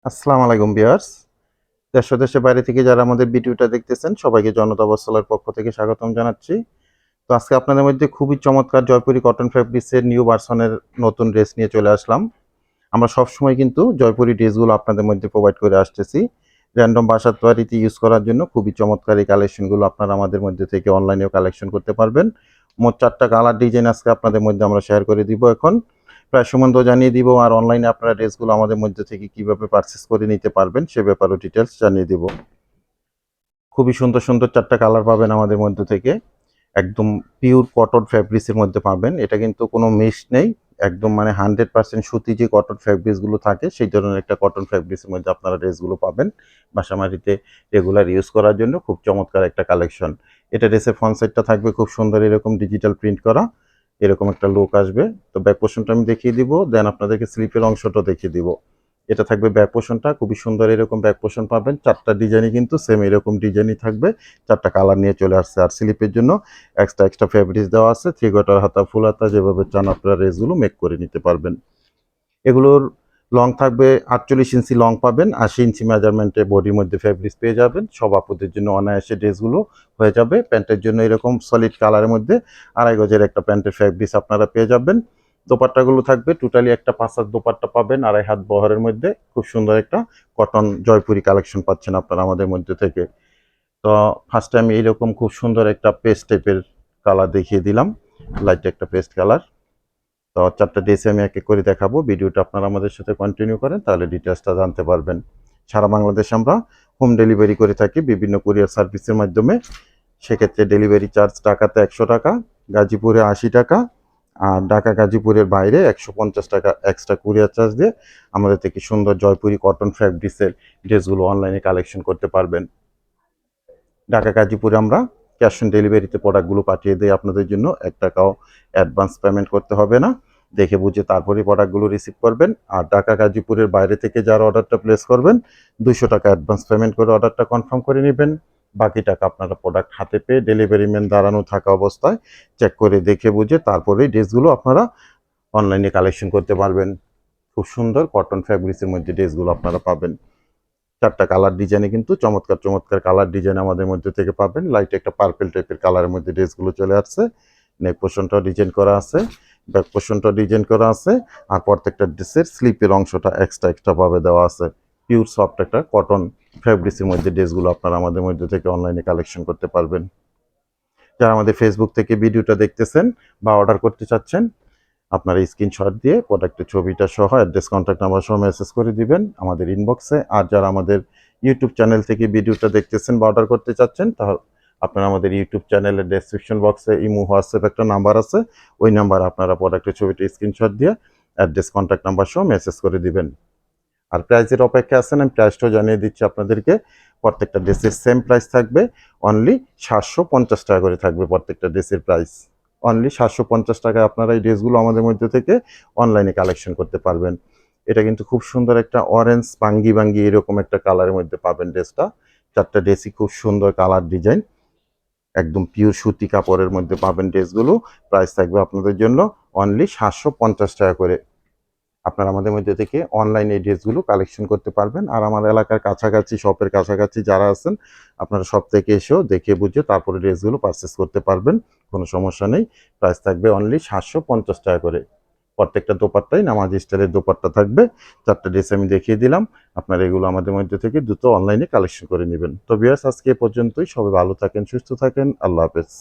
আসসালামু আলাইকুম ভিউয়ার্স। দেশ ও দেশের বাইরে থেকে যারা আমাদের ভিডিওটা দেখতেছেন সবাইকে জনতা বস্ত্রালয়ের পক্ষ থেকে স্বাগতম জানাচ্ছি। তো আজকে আপনাদের মধ্যে খুবই চমৎকার জয়পুরি কটন ফ্যাব্রিক্সের নিউ ভার্সনের নতুন ড্রেস নিয়ে চলে আসলাম। আমরা সবসময় কিন্তু জয়পুরি ড্রেসগুলো আপনাদের মধ্যে প্রোভাইড করে আসতেছি। র‍্যান্ডম বাসার তৈরিতে ইউজ করার জন্য খুবই চমৎকার এই কালেকশনগুলো আপনারা আমাদের মধ্যে থেকে অনলাইনেও কালেকশন করতে পারবেন। মোট 4টা কালার ডিজাইন আজকে আপনাদের মধ্যে আমরা শেয়ার করে দিব এখন। প্রায় সম্বন্ধ জানিয়ে দিব আর অনলাইনে আপনারা ড্রেসগুলো আমাদের মধ্যে থেকে কিভাবে পারচেজ করে নিতে পারবেন সে ব্যাপারেও ডিটেলস জানিয়ে দিব। খুবই সুন্দর সুন্দর 4টা কালার পাবেন আমাদের মধ্যে থেকে। একদম পিওর কটন ফ্যাব্রিক্সের মধ্যে পাবেন। এটা কিন্তু কোনো মিক্স নেই। একদম মানে 100% সুতি যে কটন ফ্যাব্রিক্সগুলো থাকে সেই ধরনের একটা কটন ফ্যাব্রিক্সের মধ্যে আপনারা ড্রেসগুলো পাবেন। বাসাবাড়িতে রেগুলার ইউজ করার জন্য খুব চমৎকার একটা কালেকশন। এটা ড্রেসের ফ্রন্ট সাইডটা থাকবে খুব সুন্দর এরকম ডিজিটাল প্রিন্ট করা। এরকম একটা লুক আসবে। তো ব্যাক পোর্শনটা আমি দেখিয়ে দিব, দেন আপনাদেরকে স্লিপের অংশটাও দেখিয়ে দিব। এটা থাকবে ব্যাক পোর্শনটা, খুবই সুন্দর এরকম ব্যাক পোর্শন পাবেন। 4টা ডিজাইনই কিন্তু সেম এরকম ডিজাইনই থাকবে। 4টা কালার নিয়ে চলে আসছে। আর স্লিপের জন্য এক্সট্রা ফেব্রিক্স দেওয়া আছে। 3/4 হাতা, ফুল হাতা যেভাবে চান আপনারা ড্রেসগুলো মেক করে নিতে পারবেন। এগুলোর লং থাকবে 48 ইঞ্চি লং পাবেন, 80 ইঞ্চি মেজারমেন্টে বডির মধ্যে ফেব্রিক্স পেয়ে যাবেন। সব আপুদের জন্য অনায়াসে ড্রেসগুলো হয়ে যাবে। প্যান্টের জন্য এরকম সলিড কালারের মধ্যে 2.5 গজের একটা প্যান্টের ফেব্রিক্স আপনারা পেয়ে যাবেন। দোপাট্টাগুলো থাকবে টোটালি একটা 5 হাত দোপাট্টা পাবেন, 2.5 হাত বহরের মধ্যে। খুব সুন্দর একটা কটন জয়পুরি কালেকশন পাচ্ছেন আপনারা আমাদের মধ্যে থেকে। তো ফার্স্টে আমি এইরকম খুব সুন্দর একটা পেস্ট টাইপের কালার দেখিয়ে দিলাম, লাইট একটা পেস্ট কালার। তো 4টা ড্রেসে আমি এক এক করে দেখাবো। ভিডিওটা আপনারা আমাদের সাথে কন্টিনিউ করেন তাহলে ডিটেলসটা জানতে পারবেন। সারা বাংলাদেশে আমরা হোম ডেলিভারি করে থাকি বিভিন্ন কুরিয়ার সার্ভিসের মাধ্যমে। সেক্ষেত্রে ডেলিভারি চার্জ ঢাকাতে 100 টাকা, গাজীপুরে 80 টাকা, আর ঢাকা গাজীপুরের বাইরে 150 টাকা এক্সট্রা কুরিয়ার চার্জ দিয়ে আমাদের থেকে সুন্দর জয়পুরি কটন ফ্যাব্রিক্সের ড্রেসগুলো অনলাইনে কালেকশন করতে পারবেন। ঢাকা গাজীপুরে আমরা ক্যাশ অন ডেলিভারিতে প্রোডাক্টগুলো পাঠিয়ে দিই আপনাদের জন্য। 1 টাকাও অ্যাডভান্স পেমেন্ট করতে হবে না। দেখে বুঝে তারপরেই প্রোডাক্টগুলো রিসিভ করবেন। আর ঢাকা গাজীপুরের বাইরে থেকে যারা অর্ডারটা প্লেস করবেন 200 টাকা অ্যাডভান্স পেমেন্ট করে অর্ডারটা কনফার্ম করে নেবেন। বাকি টাকা আপনারা প্রোডাক্ট হাতে পেয়ে ডেলিভারি ম্যান দাঁড়ানো থাকা অবস্থায় চেক করে দেখে বুঝে তারপরেই ড্রেসগুলো আপনারা অনলাইনে কালেকশন করতে পারবেন। খুব সুন্দর কটন ফ্যাব্রিক্সের মধ্যে ড্রেসগুলো আপনারা পাবেন। 4টা কালার ডিজাইনে কিন্তু চমৎকার চমৎকার কালার ডিজাইন আমাদের মধ্যে থেকে পাবেন। লাইট একটা পার্পল টাইপের কালারের মধ্যে ড্রেসগুলো চলে আসছে। নেক পোর্শনটাও ডিজাইন করা আছে, ব্যাক পোর্শনটাও ডিজাইন করা আছে। আর প্রত্যেকটা ড্রেসের স্লিপের অংশটা এক্সট্রা ভাবে দেওয়া আছে। পিওর সফট একটা কটন ফ্যাব্রিক্সের মধ্যে ড্রেসগুলো আপনারা আমাদের মধ্যে থেকে অনলাইনে কালেকশন করতে পারবেন। যারা আমাদের ফেসবুক থেকে ভিডিওটা দেখতেছেন বা অর্ডার করতে চাচ্ছেন, আপনার স্ক্রিনশট দিয়ে প্রোডাক্টের ছবিটা সহ অ্যাড্রেস কন্ট্যাক্ট নাম্বার সহ মেসেজ করে দিবেন আমাদের ইনবক্সে। আর যারা আমাদের ইউটিউব চ্যানেল থেকে ভিডিওটা দেখতেছেন বা অর্ডার করতে চাচ্ছেন, তাহলে আপনারা আমাদের ইউটিউব চ্যানেলের ডেসক্রিপশন বক্সে ইমো, হোয়াটসঅ্যাপ একটা নাম্বার আছে। ওই নাম্বার আপনারা প্রোডাক্টের ছবিটা স্ক্রিনশট দিয়ে অ্যাড্রেস কন্ট্যাক্ট নাম্বার সহ মেসেজ করে দিবেন। আর প্রাইসের অপেক্ষা আছেন, আমি প্রাইসটাও জানিয়ে দিচ্ছি আপনাদেরকে। প্রত্যেকটা ড্রেসের সেম প্রাইস থাকবে, অনলি 750 টাকা করে থাকবে প্রত্যেকটা ড্রেসের প্রাইস। অনলি 750 টাকায় আপনারা এই ড্রেসগুলো আমাদের মধ্যে থেকে অনলাইনে কালেকশন করতে পারবেন। এটা কিন্তু খুব সুন্দর একটা অরেঞ্জ বাঙ্গি এরকম একটা কালারের মধ্যে পাবেন ড্রেসটা। 4টা ড্রেসই খুব সুন্দর কালার ডিজাইন, একদম পিওর সুতি কাপড়ের মধ্যে পাবেন ড্রেসগুলো। প্রাইস থাকবে আপনাদের জন্য অনলি 750 টাকা করে। আপনারা আমাদের মধ্যে থেকে অনলাইনে এই ড্রেসগুলো কালেকশন করতে পারবেন। আর আমার এলাকার কাছাকাছি, শপের কাছাকাছি যারা আছেন, আপনারা শপ থেকে এসেও দেখে বুঝে তারপরে ড্রেসগুলো পারচেস করতে পারবেন, কোনো সমস্যা নেই। প্রাইস থাকবে অনলি 750 টাকা করে। প্রত্যেকটা দোপাট্টাই নামাজ স্টাইলের দোপাট্টা থাকবে। 4টা ড্রেস আমি দেখিয়ে দিলাম। আপনারা এগুলো আমাদের মধ্যে থেকে দ্রুত অনলাইনে কালেকশন করে নেবেন। তো ভিউয়ার্স, আজকে এ পর্যন্তই। সবাই ভালো থাকেন, সুস্থ থাকেন। আল্লাহ হাফেজ।